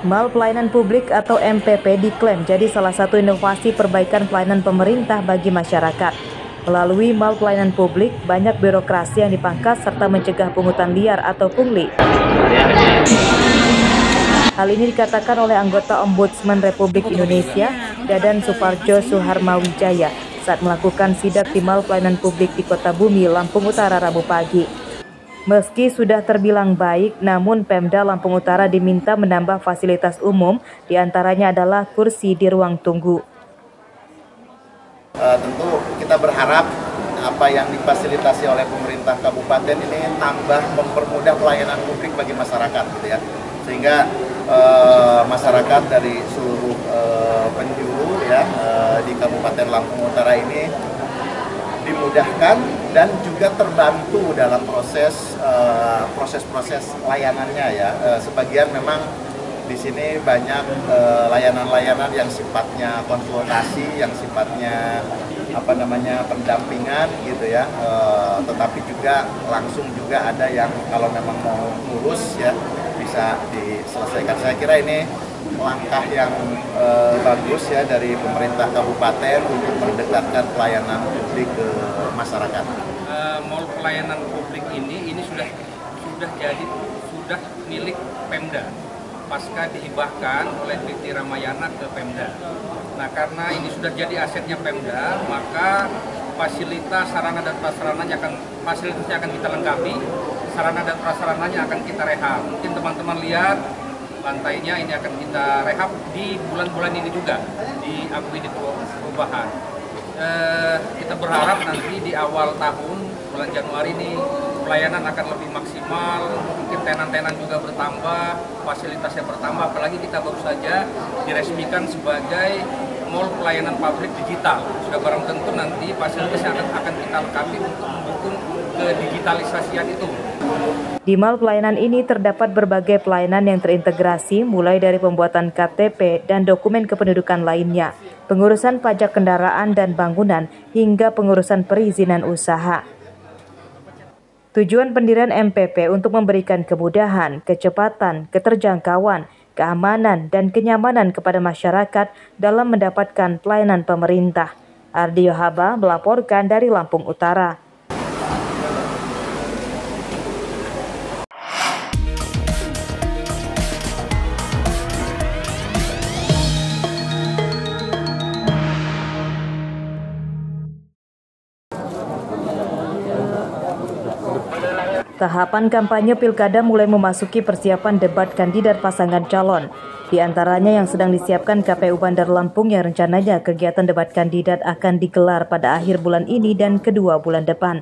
Mal Pelayanan Publik atau MPP diklaim jadi salah satu inovasi perbaikan pelayanan pemerintah bagi masyarakat. Melalui Mal Pelayanan Publik, banyak birokrasi yang dipangkas serta mencegah pungutan liar atau pungli. Hal ini dikatakan oleh anggota Ombudsman Republik Indonesia, Dadan Suparjo Suharmawijaya, saat melakukan sidak di Mal Pelayanan Publik di Kota Bumi, Lampung Utara, Rabu pagi. Meski sudah terbilang baik, namun Pemda Lampung Utara diminta menambah fasilitas umum, diantaranya adalah kursi di ruang tunggu. Tentu kita berharap apa yang difasilitasi oleh pemerintah kabupaten ini tambah mempermudah pelayanan publik bagi masyarakat, gitu ya, sehingga masyarakat dari seluruh penjuru ya di Kabupaten Lampung Utara ini dimudahkan dan juga terbantu dalam proses layanannya ya. Sebagian memang di sini banyak layanan-layanan yang sifatnya konsultasi, yang sifatnya pendampingan gitu ya. Tetapi juga langsung juga ada yang kalau memang mau ngurus ya bisa diselesaikan. Saya kira ini langkah yang bagus ya dari pemerintah kabupaten untuk mendekatkan pelayanan publik ke masyarakat. Mall pelayanan publik ini sudah milik Pemda pasca dihibahkan oleh PT Ramayana ke Pemda. Nah, karena ini sudah jadi asetnya Pemda, maka fasilitas sarana dan prasarananya akan kita lengkapi, sarana dan prasarananya akan kita rehab. Mungkin teman-teman lihat lantainya ini akan kita rehab di bulan-bulan ini juga, diakui di perubahan. Kita berharap nanti di awal tahun, bulan Januari ini, pelayanan akan lebih maksimal, mungkin tenan-tenan juga bertambah, fasilitasnya bertambah, apalagi kita baru saja diresmikan sebagai mall pelayanan publik digital. Sudah barang tentu nanti fasilitasnya akan kita lengkapi untuk mendukung kedigitalisasian itu. Di Mal pelayanan ini terdapat berbagai pelayanan yang terintegrasi, mulai dari pembuatan KTP dan dokumen kependudukan lainnya, pengurusan pajak kendaraan dan bangunan, hingga pengurusan perizinan usaha. Tujuan pendirian MPP untuk memberikan kemudahan, kecepatan, keterjangkauan, keamanan, dan kenyamanan kepada masyarakat dalam mendapatkan pelayanan pemerintah. Ardio Haba melaporkan dari Lampung Utara. Tahapan kampanye pilkada mulai memasuki persiapan debat kandidat pasangan calon. Di antaranya yang sedang disiapkan KPU Bandar Lampung yang rencananya kegiatan debat kandidat akan digelar pada akhir bulan ini dan kedua bulan depan.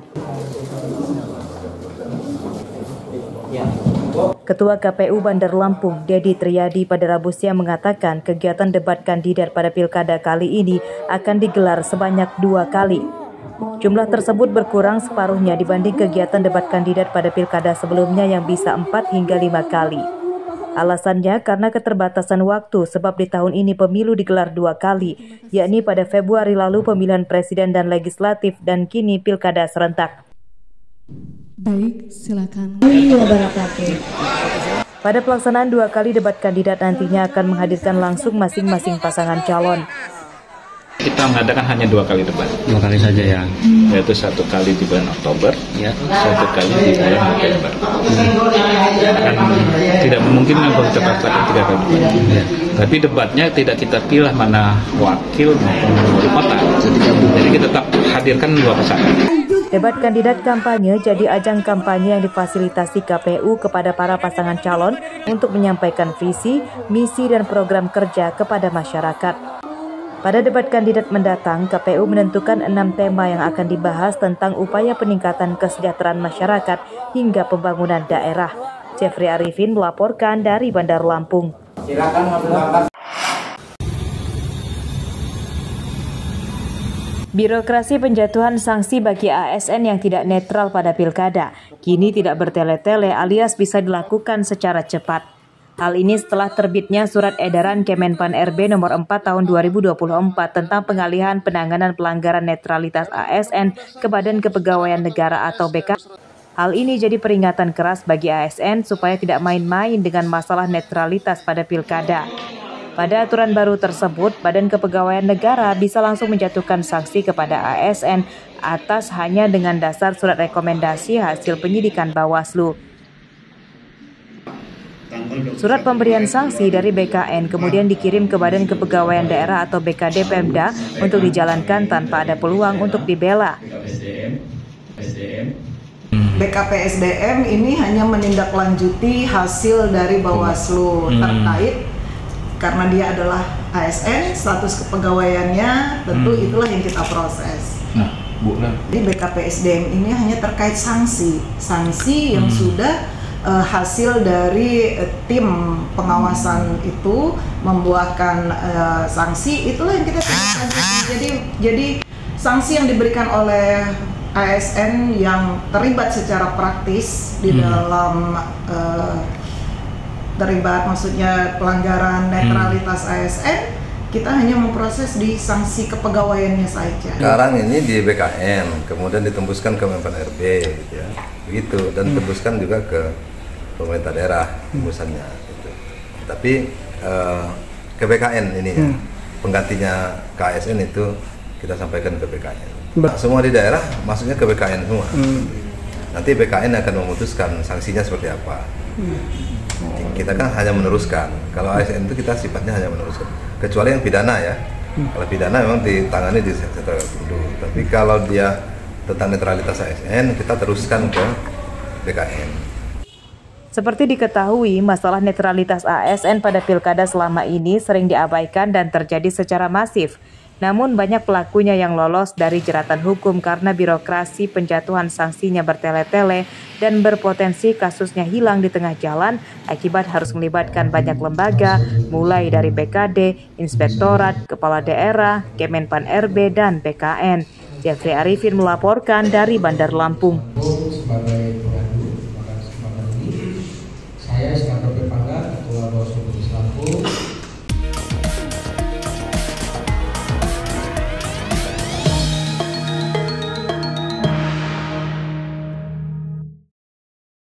Ketua KPU Bandar Lampung, Dedi Triadi, pada Rabu siang mengatakan kegiatan debat kandidat pada pilkada kali ini akan digelar sebanyak 2 kali. Jumlah tersebut berkurang separuhnya dibanding kegiatan debat kandidat pada pilkada sebelumnya yang bisa 4 hingga 5 kali. Alasannya karena keterbatasan waktu, sebab di tahun ini pemilu digelar 2 kali, yakni pada Februari lalu pemilihan presiden dan legislatif dan kini pilkada serentak. Baik, silakan. Pada pelaksanaan 2 kali debat kandidat nantinya akan menghadirkan langsung masing-masing pasangan calon. Kita mengadakan hanya 2 kali debat. 2 kali saja ya. Yaitu 1 kali di bulan Oktober, ya, 1 kali di bulan November. Tidak memungkinkan kalau kita paksakan 3 kali debat. Ya. Tapi debatnya tidak kita pilih mana wakil maupun wali kota. Jadi kita tetap hadirkan 2 pasangan. Debat kandidat kampanye jadi ajang kampanye yang difasilitasi KPU kepada para pasangan calon untuk menyampaikan visi, misi, dan program kerja kepada masyarakat. Pada debat kandidat mendatang, KPU menentukan 6 tema yang akan dibahas tentang upaya peningkatan kesejahteraan masyarakat hingga pembangunan daerah. Jeffrey Arifin melaporkan dari Bandar Lampung. Birokrasi penjatuhan sanksi bagi ASN yang tidak netral pada pilkada kini tidak bertele-tele alias bisa dilakukan secara cepat. Hal ini setelah terbitnya Surat Edaran Kemenpan RB nomor 4 tahun 2024 tentang pengalihan penanganan pelanggaran netralitas ASN ke Badan Kepegawaian Negara atau BK. Hal ini jadi peringatan keras bagi ASN supaya tidak main-main dengan masalah netralitas pada pilkada. Pada aturan baru tersebut, Badan Kepegawaian Negara bisa langsung menjatuhkan sanksi kepada ASN atas hanya dengan dasar surat rekomendasi hasil penyidikan Bawaslu. Surat pemberian sanksi dari BKN kemudian dikirim ke Badan Kepegawaian Daerah atau BKD Pemda untuk dijalankan tanpa ada peluang untuk dibela. BKPSDM ini hanya menindaklanjuti hasil dari Bawaslu terkait karena dia adalah ASN, status kepegawaiannya tentu itulah yang kita proses. Jadi BKPSDM ini hanya terkait sanksi yang sudah hasil dari tim pengawasan itu membuahkan sanksi, itulah yang kita tindaklanjuti. Jadi sanksi yang diberikan oleh ASN yang terlibat secara praktis di dalam terlibat maksudnya pelanggaran netralitas ASN, kita hanya memproses di sanksi kepegawaiannya saja. Sekarang ini di BKN, kemudian ditembuskan ke Menpan RB, gitu ya, begitu, dan tembuskan juga ke pemerintah daerah tembusannya. Gitu. Tapi ke BKN ini ya, penggantinya ke ASN itu kita sampaikan ke BKN. Semua di daerah, maksudnya ke BKN semua. Nanti BKN akan memutuskan sanksinya seperti apa. Kita kan hanya meneruskan. Kalau ASN itu kita sifatnya hanya meneruskan. Kecuali yang pidana ya. Kalau pidana memang ditangani di sektor dulu. Tapi kalau dia tentang netralitas ASN, kita teruskan ke BKN. Seperti diketahui, masalah netralitas ASN pada pilkada selama ini sering diabaikan dan terjadi secara masif. Namun banyak pelakunya yang lolos dari jeratan hukum karena birokrasi penjatuhan sanksinya bertele-tele dan berpotensi kasusnya hilang di tengah jalan akibat harus melibatkan banyak lembaga, mulai dari BKD, Inspektorat, Kepala Daerah, Kemenpan RB, dan BKN. Jeffrey Arifin melaporkan dari Bandar Lampung.